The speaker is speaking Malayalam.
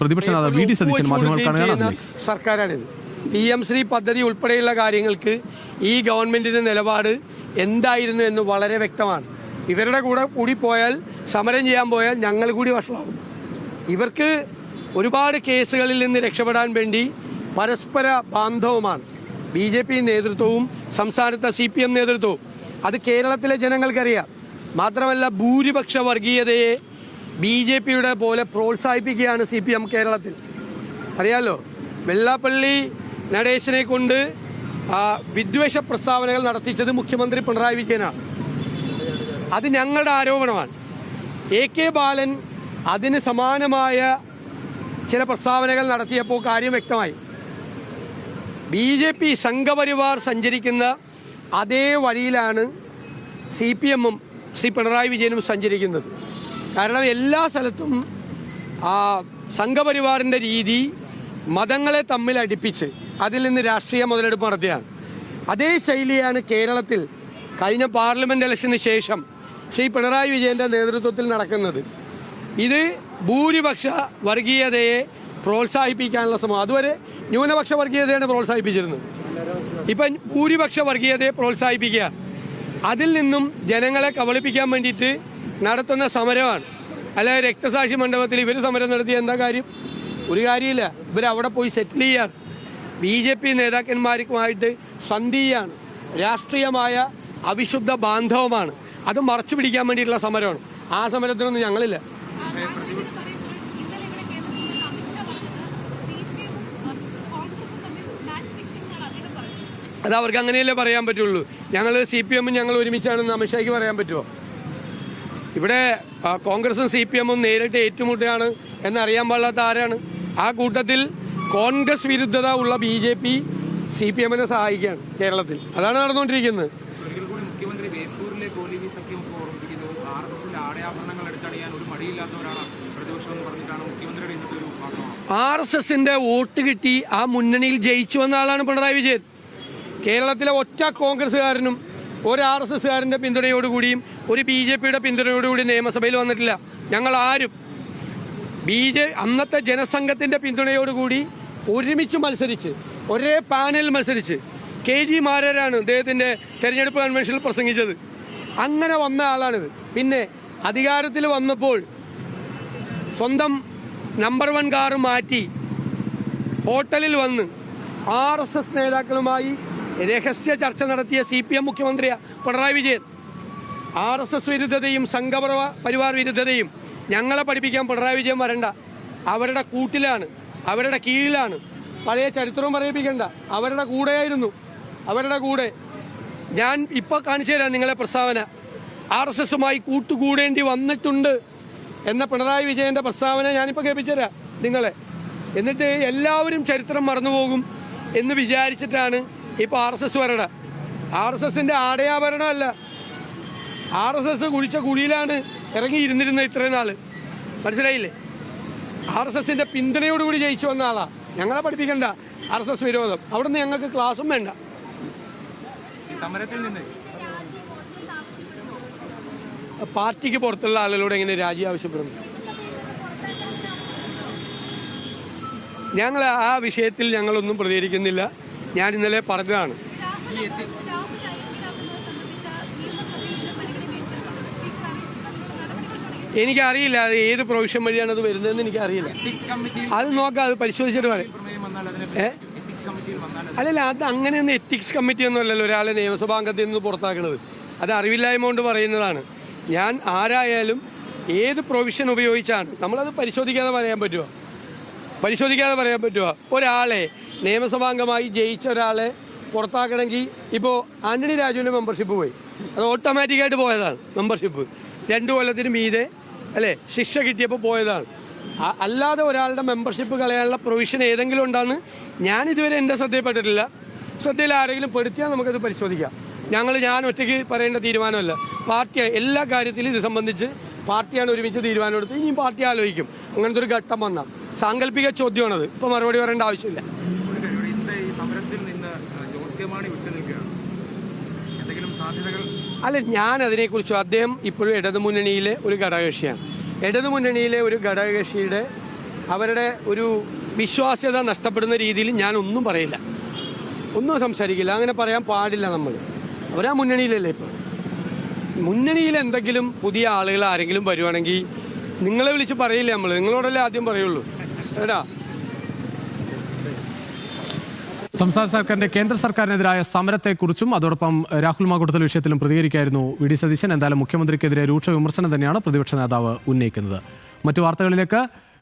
പ്രതിപക്ഷ നേതാവ് വി ഡി സതീശൻ മാധ്യമങ്ങൾക്കാണ് സർക്കാരാണിത്. PM ശ്രീ പദ്ധതി ഉൾപ്പെടെയുള്ള കാര്യങ്ങൾക്ക് ഈ ഗവൺമെന്റിന്റെ നിലപാട് എന്തായിരുന്നു എന്ന് വളരെ വ്യക്തമാണ്. ഇവരുടെ കൂടി പോയാൽ, സമരം ചെയ്യാൻ പോയാൽ ഞങ്ങൾ കൂടി വഷളാവും. ഇവർക്ക് ഒരുപാട് കേസുകളിൽ നിന്ന് രക്ഷപ്പെടാൻ വേണ്ടി പരസ്പര ബാന്ധവമാണ് BJP നേതൃത്വവും സംസ്ഥാനത്തെ CPM നേതൃത്വവും. അത് കേരളത്തിലെ ജനങ്ങൾക്കറിയാം. മാത്രമല്ല, ഭൂരിപക്ഷ വർഗീയതയെ BJPയുടെ പോലെ പ്രോത്സാഹിപ്പിക്കുകയാണ് CPM കേരളത്തിൽ. അറിയാലോ, വെള്ളാപ്പള്ളി നടേശനെ കൊണ്ട് വിദ്വേഷ പ്രസ്താവനകൾ നടത്തിച്ചത് മുഖ്യമന്ത്രി പിണറായി വിജയനാണ്. അത് ഞങ്ങളുടെ ആരോപണമാണ്. AK ബാലൻ അതിന് സമാനമായ ചില പ്രസ്താവനകൾ നടത്തിയപ്പോൾ കാര്യം വ്യക്തമായി. BJP സംഘപരിവാർ സഞ്ചരിക്കുന്ന അതേ വഴിയിലാണ് CPMഉം ശ്രീ പിണറായി വിജയനും സഞ്ചരിക്കുന്നത്. കാരണം എല്ലാ സ്ഥലത്തും സംഘപരിവാറിൻ്റെ രീതി മതങ്ങളെ തമ്മിൽ അടുപ്പിച്ച് അതിൽ നിന്ന് രാഷ്ട്രീയ മുതലെടുപ്പ് നടത്തിയാണ്. അതേ ശൈലിയാണ് കേരളത്തിൽ കഴിഞ്ഞ പാർലമെൻറ്റ് ഇലക്ഷന് ശേഷം ശ്രീ പിണറായി വിജയൻ്റെ നേതൃത്വത്തിൽ നടക്കുന്നത്. ഇത് ഭൂരിപക്ഷ വർഗീയതയെ പ്രോത്സാഹിപ്പിക്കാനുള്ള ശ്രമം. അതുവരെ ന്യൂനപക്ഷ വർഗീയതയാണ് പ്രോത്സാഹിപ്പിച്ചിരുന്നത്. ഇപ്പം ഭൂരിപക്ഷ വർഗീയതയെ പ്രോത്സാഹിപ്പിക്കുക, അതിൽ നിന്നും ജനങ്ങളെ കബളിപ്പിക്കാൻ വേണ്ടിയിട്ട് നടത്തുന്ന സമരമാണ്. അല്ലാതെ രക്തസാക്ഷി മണ്ഡപത്തിൽ ഇവർ സമരം നടത്തിയ എന്താ കാര്യം? ഒരു കാര്യമില്ല. ഇവരവിടെ പോയി സെറ്റിൽ ചെയ്യാൻ BJP നേതാക്കന്മാരുമായിട്ട് സന്ധിയാണ്. രാഷ്ട്രീയമായ അവിശുദ്ധ ബാന്ധവമാണ്. അത് മറച്ചു പിടിക്കാൻ വേണ്ടിയിട്ടുള്ള സമരമാണ്. ആ സമരത്തിനൊന്നും ഞങ്ങളില്ല. അത് അവർക്ക് അങ്ങനെയല്ലേ പറയാൻ പറ്റുള്ളൂ. ഞങ്ങൾ CPM ഞങ്ങൾ ഒരുമിച്ചാണെന്ന് അമിത്ഷായ്ക്ക് പറയാൻ പറ്റുമോ? ഇവിടെ കോൺഗ്രസും CPMഉം നേരിട്ട് ഏറ്റുമുട്ടുകയാണ് എന്നറിയാൻ പാടില്ലാത്ത ആരാണ്? ആ കൂട്ടത്തിൽ കോൺഗ്രസ് വിരുദ്ധത ഉള്ള BJP CPMനെ സഹായിക്കുകയാണ് കേരളത്തിൽ. അതാണ് നടന്നുകൊണ്ടിരിക്കുന്നത്. RSSന്റെ വോട്ട് കിട്ടി ആ മുന്നണിയിൽ ജയിച്ചു വന്ന ആളാണ് പിണറായി വിജയൻ. കേരളത്തിലെ ഒറ്റ കോൺഗ്രസ്സുകാരനും ഒരു RSSകാരൻ്റെ പിന്തുണയോടുകൂടിയും ഒരു BJPയുടെ പിന്തുണയോടുകൂടി നിയമസഭയിൽ വന്നിട്ടില്ല. ഞങ്ങൾ ആരും അന്നത്തെ ജനസംഘത്തിൻ്റെ പിന്തുണയോടുകൂടി ഒരുമിച്ച് മത്സരിച്ച് ഒരേ പാനൽ മത്സരിച്ച് KG മാരാരാണ് അദ്ദേഹത്തിൻ്റെ തെരഞ്ഞെടുപ്പ് കൺവെൻഷനിൽ പ്രസംഗിച്ചത്. അങ്ങനെ വന്ന ആളാണിത്. പിന്നെ അധികാരത്തിൽ വന്നപ്പോൾ സ്വന്തം നമ്പർ 1 കാറ് മാറ്റി ഹോട്ടലിൽ വന്ന് RSS നേതാക്കളുമായി രഹസ്യ ചർച്ച നടത്തിയ CPM മുഖ്യമന്ത്രിയാണ് പിണറായി വിജയൻ. RSS വിരുദ്ധതയും സംഘപരിവാർ വിരുദ്ധതയും ഞങ്ങളെ പഠിപ്പിക്കാൻ പിണറായി വിജയൻ വരണ്ട. അവരുടെ കൂട്ടിലാണ്, അവരുടെ കീഴിലാണ്. പഴയ ചരിത്രവും പറയിപ്പിക്കണ്ട. അവരുടെ കൂടെയായിരുന്നു. അവരുടെ കൂടെ ഞാൻ ഇപ്പോൾ കാണിച്ചു തരാം നിങ്ങളെ പ്രസ്താവന. RSSുമായി കൂട്ടുകൂടേണ്ടി വന്നിട്ടുണ്ട് എന്ന പിണറായി വിജയൻ്റെ പ്രസ്താവന ഞാനിപ്പോൾ കേൾപ്പിച്ചു തരാം നിങ്ങളെ. എന്നിട്ട് എല്ലാവരും ചരിത്രം മറന്നുപോകും എന്ന് വിചാരിച്ചിട്ടാണ് ഇപ്പോൾ RSS വരണ. RSSന്റെ ആടയാഭരണമല്ല. RSS കുഴിച്ച കുഴിയിലാണ് ഇറങ്ങി ഇരുന്നിരുന്നത് ഇത്രയും നാൾ. മനസ്സിലായില്ലേ? RSSന്റെ പിന്തുണയോടുകൂടി ജയിച്ചു വന്ന ആളാ. ഞങ്ങളെ പഠിപ്പിക്കണ്ട RSS വിരോധം. അവിടെ നിന്ന് ഞങ്ങൾക്ക് ക്ലാസ്സും വേണ്ട. പാർട്ടിക്ക് പുറത്തുള്ള ആളുകളോട് എങ്ങനെ രാജി ആവശ്യപ്പെടുന്നു? ഞങ്ങൾ ആ വിഷയത്തിൽ ഞങ്ങളൊന്നും പ്രതികരിക്കുന്നില്ല. ഞാൻ ഇന്നലെ പറഞ്ഞതാണ്. എനിക്കറിയില്ല അത് ഏത് പ്രൊവിഷൻ വഴിയാണ് അത് വരുന്നതെന്ന് എനിക്കറിയില്ല. അത് നോക്കാം, അത് പരിശോധിച്ചിട്ട് പറയാം. അല്ലല്ല, അത് അങ്ങനെയൊന്നും എത്തിക്സ് കമ്മിറ്റി ഒന്നും അല്ലല്ലോ ഒരാളെ നിയമസഭാംഗത്തിൽ നിന്ന് പുറത്താക്കുന്നത്. അത് അറിവില്ലായ്മ കൊണ്ട് പറയുന്നതാണ്. ഞാൻ ആരായാലും ഏത് പ്രൊവിഷൻ ഉപയോഗിച്ചാണ് നമ്മളത് പരിശോധിക്കാതെ പറയാൻ പറ്റുമോ? പരിശോധിക്കാതെ പറയാൻ പറ്റുമോ? ഒരാളെ നിയമസഭാംഗമായി ജയിച്ച ഒരാളെ പുറത്താക്കണമെങ്കിൽ ഇപ്പോൾ ആന്റണി രാജുവിൻ്റെ മെമ്പർഷിപ്പ് പോയി, അത് ഓട്ടോമാറ്റിക്കായിട്ട് പോയതാണ് മെമ്പർഷിപ്പ്. 2 കൊല്ലത്തിന് മീതെ അല്ലേ ശിക്ഷ കിട്ടിയപ്പോൾ പോയതാണ്. അല്ലാതെ ഒരാളുടെ മെമ്പർഷിപ്പ് കളയാനുള്ള പ്രൊവിഷൻ ഏതെങ്കിലും ഉണ്ടെന്ന് ഞാനിതുവരെ എൻ്റെ ശ്രദ്ധയിൽപ്പെട്ടിട്ടില്ല. ശ്രദ്ധയിൽ ആരെങ്കിലും പെടുത്തിയാൽ നമുക്കത് പരിശോധിക്കാം. ഞാൻ ഒറ്റയ്ക്ക് പറയേണ്ട തീരുമാനമല്ല. പാർട്ടി എല്ലാ കാര്യത്തിലും ഇത് സംബന്ധിച്ച് പാർട്ടിയാണ് ഒരുമിച്ച് തീരുമാനമെടുത്ത് ഇനിയും പാർട്ടി ആലോചിക്കും. അങ്ങനത്തെ ഒരു ഘട്ടം വന്നാൽ സാങ്കല്പിക ചോദ്യമാണത്. ഇപ്പോൾ മറുപടി പറയേണ്ട ആവശ്യമില്ല. അല്ല, ഞാൻ അതിനെക്കുറിച്ച് അദ്ദേഹം ഇപ്പോഴും ഇടതുമുന്നണിയിലെ ഒരു ഘടകകക്ഷിയാണ്. ഇടതുമുന്നണിയിലെ ഒരു ഘടകകക്ഷിയുടെ അവരുടെ ഒരു വിശ്വാസ്യത നഷ്ടപ്പെടുന്ന രീതിയിൽ ഞാനൊന്നും പറയില്ല, ഒന്നും സംസാരിക്കില്ല. അങ്ങനെ പറയാൻ പാടില്ല. നമ്മൾ അവരാ മുന്നണിയിലല്ലേ ഇപ്പോൾ. മുന്നണിയിൽ എന്തെങ്കിലും പുതിയ ആളുകൾ ആരെങ്കിലും വരുവാണെങ്കിൽ നിങ്ങളെ വിളിച്ച് പറയില്ല, നമ്മൾ നിങ്ങളോടല്ലേ ആദ്യം പറയുള്ളൂ. എടാ, സംസ്ഥാന സർക്കാരിന്റെ കേന്ദ്ര സർക്കാരിനെതിരായ സമരത്തെക്കുറിച്ചും അതോടൊപ്പം രാഹുൽ മാങ്കൂട്ടത്തിൽ വിഷയത്തിലും പ്രതികരിക്കായിരുന്നു വി.ഡി. സതീശൻ. എന്തായാലും മുഖ്യമന്ത്രിക്കെതിരെ രൂക്ഷ വിമർശനം തന്നെയാണ് പ്രതിപക്ഷ നേതാവ് ഉന്നയിക്കുന്നത്. മറ്റു വാർത്തകളിലേക്ക്.